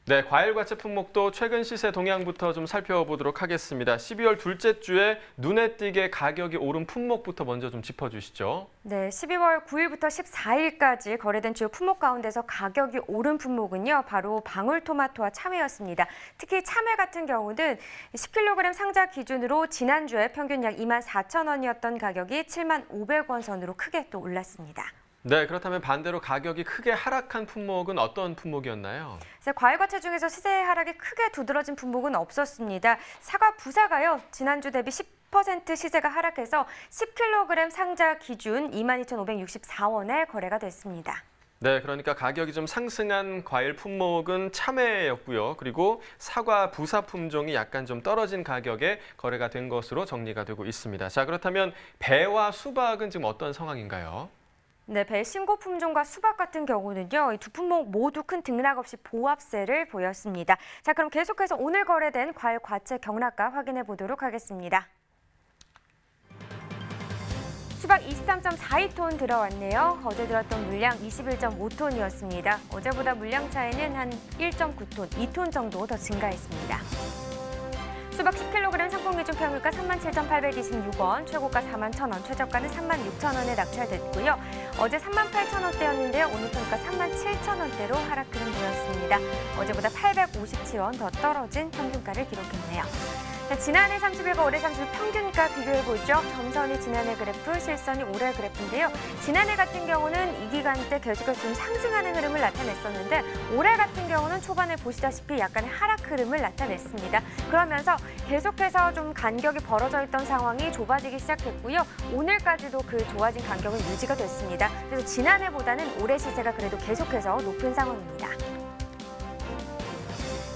네, 과일과채 품목도 최근 시세 동향부터 좀 살펴보도록 하겠습니다. 12월 둘째 주에 눈에 띄게 가격이 오른 품목부터 먼저 좀 짚어주시죠. 네, 12월 9일부터 14일까지 거래된 주요 품목 가운데서 가격이 오른 품목은요, 바로 방울토마토와 참외였습니다. 특히 참외 같은 경우는 10kg 상자 기준으로 지난주에 평균 약 24,000원이었던 가격이 75,000원 선으로 크게 또 올랐습니다. 네, 그렇다면 반대로 가격이 크게 하락한 품목은 어떤 품목이었나요? 과일과채 중에서 시세 하락이 크게 두드러진 품목은 없었습니다. 사과 부사가요, 지난주 대비 10% 시세가 하락해서 10kg 상자 기준 22,564원에 거래가 됐습니다. 네, 그러니까 가격이 좀 상승한 과일 품목은 참외였고요. 그리고 사과 부사 품종이 약간 좀 떨어진 가격에 거래가 된 것으로 정리가 되고 있습니다. 자, 그렇다면 배와 수박은 지금 어떤 상황인가요? 네, 배 신고 품종과 수박 같은 경우는요, 이 두 품목 모두 큰 등락 없이 보합세를 보였습니다. 자, 그럼 계속해서 오늘 거래된 과일 과채 경락가 확인해 보도록 하겠습니다. 수박 23.42톤 들어왔네요. 어제 들었던 물량 21.5톤이었습니다. 어제보다 물량 차이는 한 1.9톤, 2톤 정도 더 증가했습니다. 수박 10kg 상품 기준 평균가 37,826원, 최고가 41,000원, 최저가는 36,000원에 낙찰됐고요. 어제 38,000원대였는데요. 오늘 평가 37,000원대로 하락 흐름 보였습니다. 어제보다 857원 더 떨어진 평균가를 기록했네요. 지난해 30일과 올해 30일 평균가 비교해보죠. 점선이 지난해 그래프, 실선이 올해 그래프인데요. 지난해 같은 경우는 이 기간 때 계속해서 좀 상승하는 흐름을 나타냈었는데 올해 같은 경우는 초반에 보시다시피 약간의 하락 흐름을 나타냈습니다. 그러면서 계속해서 좀 간격이 벌어져 있던 상황이 좁아지기 시작했고요. 오늘까지도 그 좋아진 간격은 유지가 됐습니다. 그래서 지난해보다는 올해 시세가 그래도 계속해서 높은 상황입니다.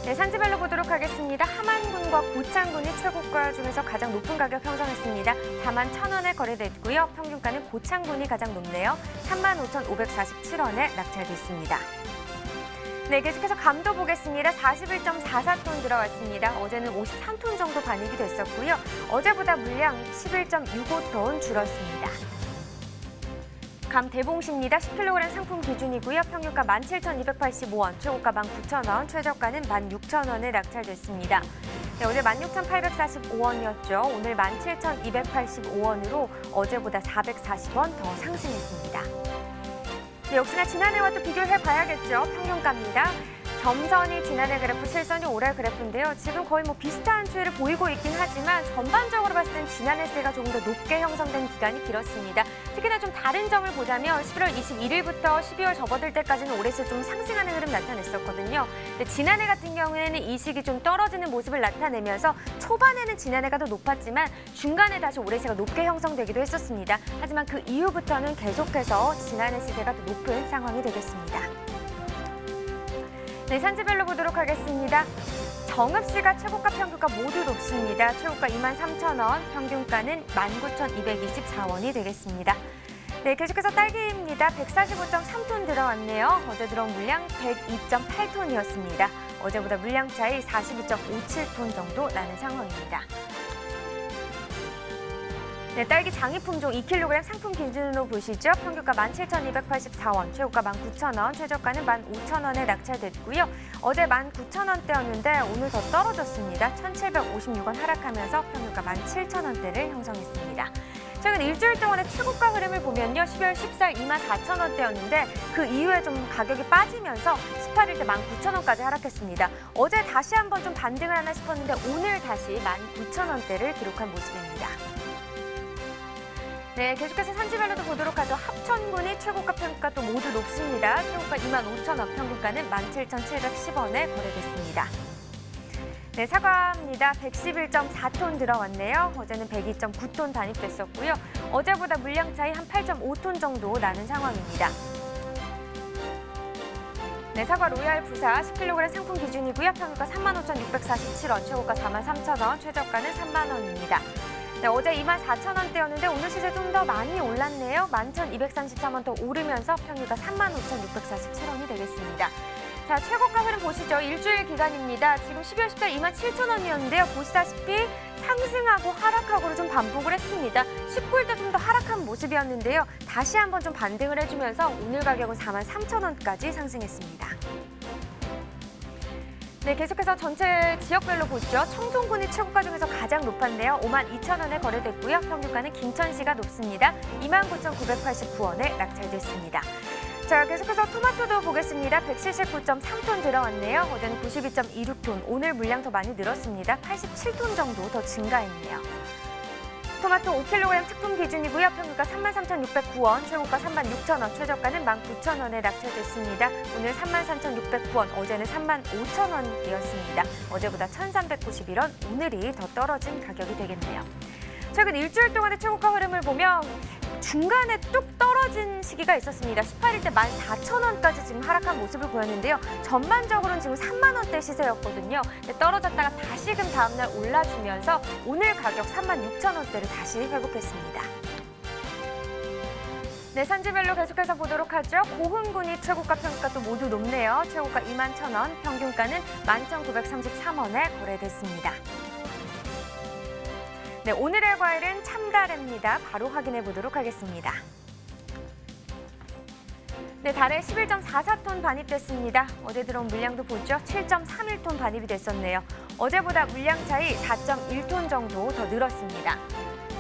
네, 산지별로 보도록 하겠습니다. 함안군과 고창군이 최고가 중에서 가장 높은 가격 형성했습니다. 41,000원에 거래됐고요. 평균가는 고창군이 가장 높네요. 35,547원에 낙찰됐습니다. 네, 계속해서 감도 보겠습니다. 41.44톤 들어왔습니다. 어제는 53톤 정도 반입이 됐었고요. 어제보다 물량 11.65톤 줄었습니다. 감 대봉시입니다. 10kg 상품 기준이고요. 평균가 17,285원, 최고가 19,000원, 최저가는 16,000원에 낙찰됐습니다. 네, 어제 16,845원이었죠. 오늘 17,285원으로 어제보다 440원 더 상승했습니다. 네, 역시나 지난해와 또 비교를 해봐야겠죠. 평균가입니다. 점선이 지난해 그래프, 실선이 올해 그래프인데요. 지금 거의 비슷한 추이를 보이고 있긴 하지만 전반적으로 봤을 땐 지난해 세가 조금 더 높게 형성된 기간이 길었습니다. 특히나 좀 다른 점을 보자면 11월 21일부터 12월 접어들 때까지는 올해세 좀 상승하는 흐름 나타냈었거든요. 근데 지난해 같은 경우에는 이 시기 좀 떨어지는 모습을 나타내면서 초반에는 지난해가 더 높았지만 중간에 다시 올해세가 높게 형성되기도 했었습니다. 하지만 그 이후부터는 계속해서 지난해 시세가 더 높은 상황이 되겠습니다. 네, 산지별로 보도록 하겠습니다. 정읍시가 최고가 평균가 모두 높습니다. 최고가 23,000원, 평균가는 19,224원이 되겠습니다. 네, 계속해서 딸기입니다. 145.3톤 들어왔네요. 어제 들어온 물량 102.8톤이었습니다. 어제보다 물량 차이 42.57톤 정도 나는 상황입니다. 네, 딸기 장이 품종 2kg 상품 기준으로 보시죠. 평균가 17,284원, 최고가 19,000원, 최저가는 15,000원에 낙찰됐고요. 어제 19,000원대였는데 오늘 더 떨어졌습니다. 1,756원 하락하면서 평균가 17,000원대를 형성했습니다. 최근 일주일 동안의 최고가 흐름을 보면요. 12월 14일 24,000원대였는데 그 이후에 좀 가격이 빠지면서 18일 때 19,000원까지 하락했습니다. 어제 다시 한번 좀 반등을 하나 싶었는데 오늘 다시 19,000원대를 기록한 모습입니다. 네, 계속해서 산지별로도 보도록 하죠. 합천군이 최고가 평균가 또 모두 높습니다. 최고가 25,000원, 평균가는 17,710원에 거래됐습니다. 네, 사과입니다. 111.4톤 들어왔네요. 어제는 102.9톤 반입됐었고요. 어제보다 물량 차이 한 8.5톤 정도 나는 상황입니다. 네, 사과 로얄 부사 10kg 상품 기준이고요. 평균가 35,647원, 최고가 43,000원, 최저가는 30,000원입니다. 네, 어제 24,000원대였는데 오늘 시세 좀 더 많이 올랐네요. 11,233원 더 오르면서 평균가 35,647원이 되겠습니다. 자, 최고가 흐름 보시죠. 일주일 기간입니다. 지금 12월 14일 27,000원이었는데요. 보시다시피 상승하고 하락하고를 좀 반복을 했습니다. 19일 때 좀 더 하락한 모습이었는데요. 다시 한번 좀 반등을 해주면서 오늘 가격은 43,000원까지 상승했습니다. 네, 계속해서 전체 지역별로 보죠. 청송군이 최고가 중에서 가장 높았는데요. 52,000원에 거래됐고요. 평균가는 김천시가 높습니다. 29,989원에 낙찰됐습니다. 자, 계속해서 토마토도 보겠습니다. 179.3톤 들어왔네요. 어제는 92.26톤, 오늘 물량 더 많이 늘었습니다. 87톤 정도 더 증가했네요. 토마토 5kg 특품 기준이고요. 평균가 33,609원, 최고가 36,000원, 최저가는 19,000원에 낙찰됐습니다. 오늘 33,609원, 어제는 35,000원이었습니다. 어제보다 1,391원, 오늘이 더 떨어진 가격이 되겠네요. 최근 일주일 동안의 최고가 흐름을 보면 중간에 뚝 떨어진 시기가 있었습니다. 18일 때 14,000원까지 지금 하락한 모습을 보였는데요. 전반적으로는 지금 3만 원대 시세였거든요. 떨어졌다가 다시금 다음날 올라주면서 오늘 가격 36,000원대를 다시 회복했습니다. 네, 산지별로 계속해서 보도록 하죠. 고흥군이 최고가 평균가도 모두 높네요. 최고가 21,000원, 평균가는 11,933원에 거래됐습니다. 네, 오늘의 과일은 참다래입니다. 바로 확인해 보도록 하겠습니다. 네, 달에 11.44톤 반입됐습니다. 어제 들어온 물량도 보죠. 7.31톤 반입이 됐었네요. 어제보다 물량 차이 4.1톤 정도 더 늘었습니다.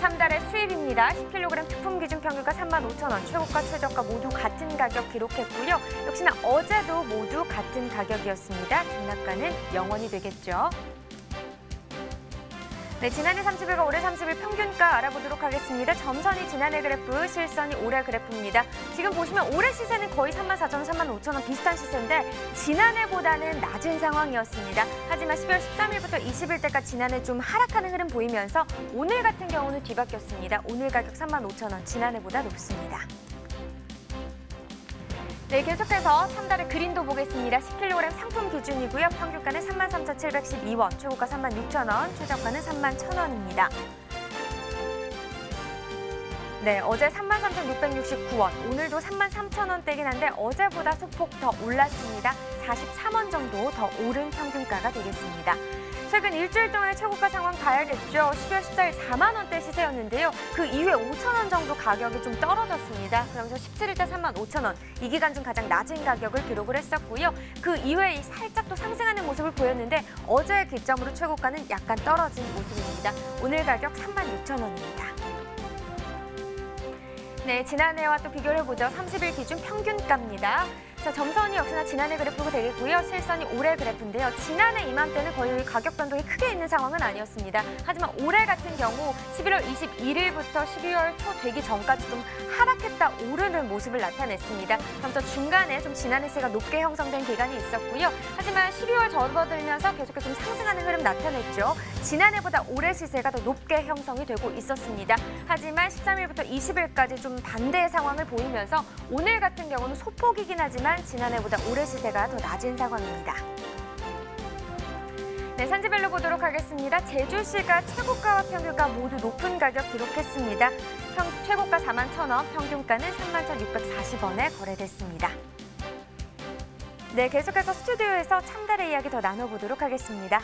참다래 수입입니다. 10kg 특품 기준 평균가 35,000원, 최고가 최저가 모두 같은 가격 기록했고요. 역시나 어제도 모두 같은 가격이었습니다. 등락가는 0원이 되겠죠. 네, 지난해 30일과 올해 30일 평균가 알아보도록 하겠습니다. 점선이 지난해 그래프, 실선이 올해 그래프입니다. 지금 보시면 올해 시세는 거의 34,000원, 35,000원 비슷한 시세인데 지난해보다는 낮은 상황이었습니다. 하지만 12월 13일부터 20일때까지 지난해 좀 하락하는 흐름 보이면서 오늘 같은 경우는 뒤바뀌었습니다. 오늘 가격 35,000원, 지난해보다 높습니다. 네, 계속해서 참다래 그린도 보겠습니다. 10kg 상품 기준이고요. 평균가는 33,712원, 최고가 36,000원, 최저가는 31,000원입니다. 네, 어제 33,669원, 오늘도 33,000원대긴 한데 어제보다 소폭 더 올랐습니다. 43원 정도 더 오른 평균가가 되겠습니다. 최근 일주일 동안의 최고가 상황 봐야겠죠. 12월 14일 4만 원대 시세였는데요. 그 이후에 5,000원 정도 가격이 좀 떨어졌습니다. 그러면서 17일 때 35,000원, 이 기간 중 가장 낮은 가격을 기록을 했었고요. 그 이후에 살짝 또 상승하는 모습을 보였는데 어제 기점으로 최고가는 약간 떨어진 모습입니다. 오늘 가격 36,000원입니다. 네, 지난해와 또 비교를 해보죠. 30일 기준 평균가입니다. 자, 점선이 역시나 지난해 그래프가 되겠고요. 실선이 올해 그래프인데요. 지난해 이맘때는 거의 가격 변동이 크게 있는 상황은 아니었습니다. 하지만 올해 같은 경우 11월 21일부터 12월 초 되기 전까지 좀 하락했다 오르는 모습을 나타냈습니다. 그러면서 중간에 좀 지난해 시세가 높게 형성된 기간이 있었고요. 하지만 12월 접어들면서 계속해서 좀 상승하는 흐름 나타냈죠. 지난해보다 올해 시세가 더 높게 형성이 되고 있었습니다. 하지만 13일부터 20일까지 좀 반대의 상황을 보이면서 오늘 같은 경우는 소폭이긴 하지만 지난해보다 올해 시세가 더 낮은 상황입니다. 네, 산지별로 보도록 하겠습니다. 제주시가 최고가와 평균가 모두 높은 가격 기록했습니다. 최고가 41,000원, 평균가는 31,640원에 거래됐습니다. 네, 계속해서 스튜디오에서 참다래 이야기 더 나눠보도록 하겠습니다.